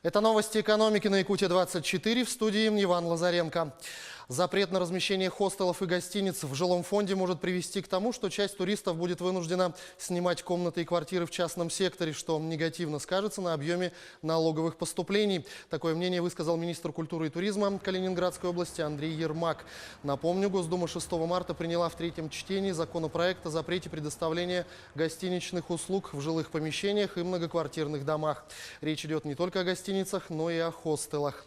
Это новости экономики на Якутия-24, в студии Иван Лазаренко. Запрет на размещение хостелов и гостиниц в жилом фонде может привести к тому, что часть туристов будет вынуждена снимать комнаты и квартиры в частном секторе, что негативно скажется на объеме налоговых поступлений. Такое мнение высказал министр культуры и туризма Калининградской области Андрей Ермак. Напомню, Госдума 6 марта приняла в третьем чтении законопроект о запрете предоставления гостиничных услуг в жилых помещениях и многоквартирных домах. Речь идет не только о гостиницах, но и о хостелах.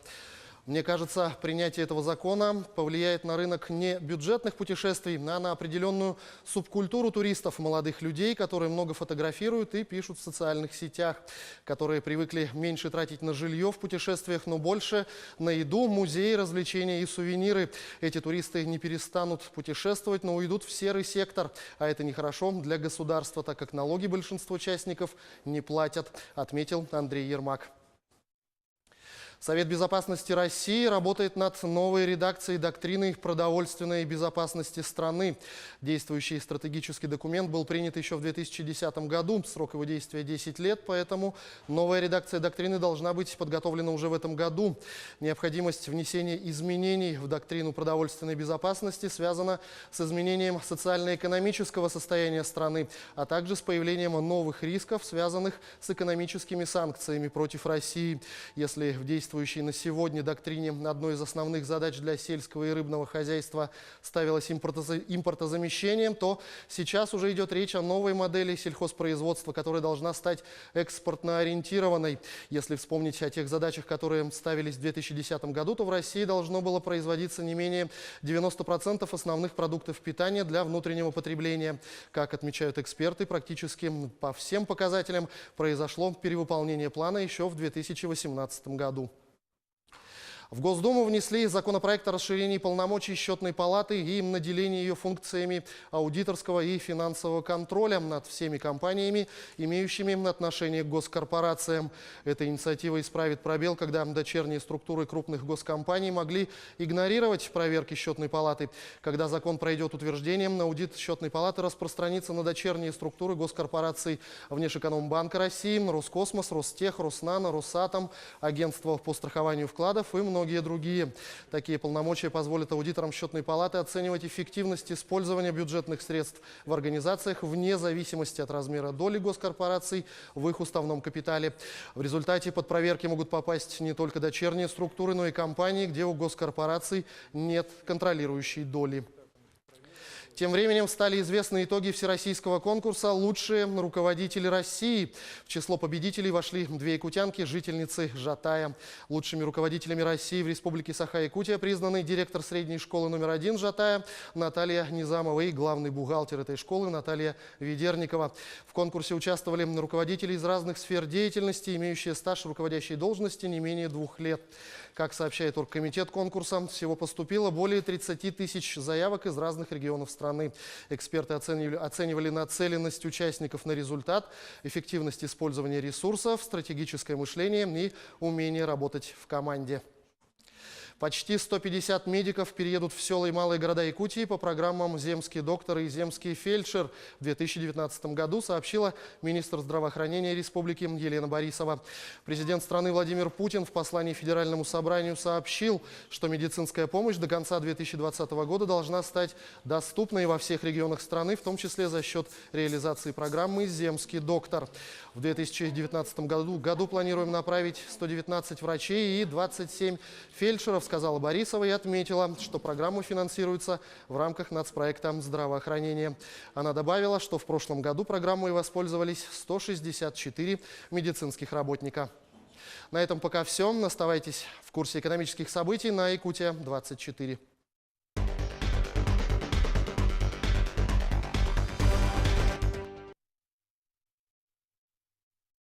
Мне кажется, принятие этого закона повлияет на рынок не бюджетных путешествий, а на определенную субкультуру туристов, молодых людей, которые много фотографируют и пишут в социальных сетях, которые привыкли меньше тратить на жилье в путешествиях, но больше на еду, музеи, развлечения и сувениры. Эти туристы не перестанут путешествовать, но уйдут в серый сектор. А это нехорошо для государства, так как налоги большинство участников не платят, отметил Андрей Ермак. Совет безопасности России работает над новой редакцией доктрины продовольственной безопасности страны. Действующий стратегический документ был принят еще в 2010 году. Срок его действия 10 лет, поэтому новая редакция доктрины должна быть подготовлена уже в этом году. Необходимость внесения изменений в доктрину продовольственной безопасности связана с изменением социально-экономического состояния страны, а также с появлением новых рисков, связанных с экономическими санкциями против России. Если в действующей на сегодня доктрине одной из основных задач для сельского и рыбного хозяйства ставилось импортозамещением, то сейчас уже идет речь о новой модели сельхозпроизводства, которая должна стать экспортно ориентированной. Если вспомнить о тех задачах, которые ставились в 2010 году, то в России должно было производиться не менее 90% основных продуктов питания для внутреннего потребления. Как отмечают эксперты, практически по всем показателям произошло перевыполнение плана еще в 2018 году. В Госдуму внесли законопроект о расширении полномочий счетной палаты и наделении ее функциями аудиторского и финансового контроля над всеми компаниями, имеющими отношение к госкорпорациям. Эта инициатива исправит пробел, когда дочерние структуры крупных госкомпаний могли игнорировать проверки счетной палаты. Когда закон пройдет утверждением, аудит счетной палаты распространится на дочерние структуры госкорпораций Внешэкономбанка России, Роскосмос, Ростех, Роснано, Росатом, Агентство по страхованию вкладов и многие другие. Такие полномочия позволят аудиторам счетной палаты оценивать эффективность использования бюджетных средств в организациях вне зависимости от размера доли госкорпораций в их уставном капитале. В результате под проверки могут попасть не только дочерние структуры, но и компании, где у госкорпораций нет контролирующей доли. Тем временем стали известны итоги всероссийского конкурса «Лучшие руководители России». В число победителей вошли две якутянки, жительницы Жатая. Лучшими руководителями России в Республике Саха-Якутия признаны директор средней школы номер 1 Жатая Наталья Низамова и главный бухгалтер этой школы Наталья Ведерникова. В конкурсе участвовали руководители из разных сфер деятельности, имеющие стаж руководящей должности не менее 2 лет. Как сообщает оргкомитет конкурса, всего поступило более 30 тысяч заявок из разных регионов страны. Эксперты оценивали нацеленность участников на результат, эффективность использования ресурсов, стратегическое мышление и умение работать в команде. Почти 150 медиков переедут в села и малые города Якутии по программам «Земский доктор» и «Земский фельдшер» в 2019 году, сообщила министр здравоохранения республики Елена Борисова. Президент страны Владимир Путин в послании Федеральному собранию сообщил, что медицинская помощь до конца 2020 года должна стать доступной во всех регионах страны, в том числе за счет реализации программы «Земский доктор». В 2019 году планируем направить 119 врачей и 27 фельдшеров, сказала Борисова, и отметила, что программа финансируется в рамках нацпроекта здравоохранения. Она добавила, что в прошлом году программой воспользовались 164 медицинских работника. На этом пока все. Оставайтесь в курсе экономических событий на Якутия-24.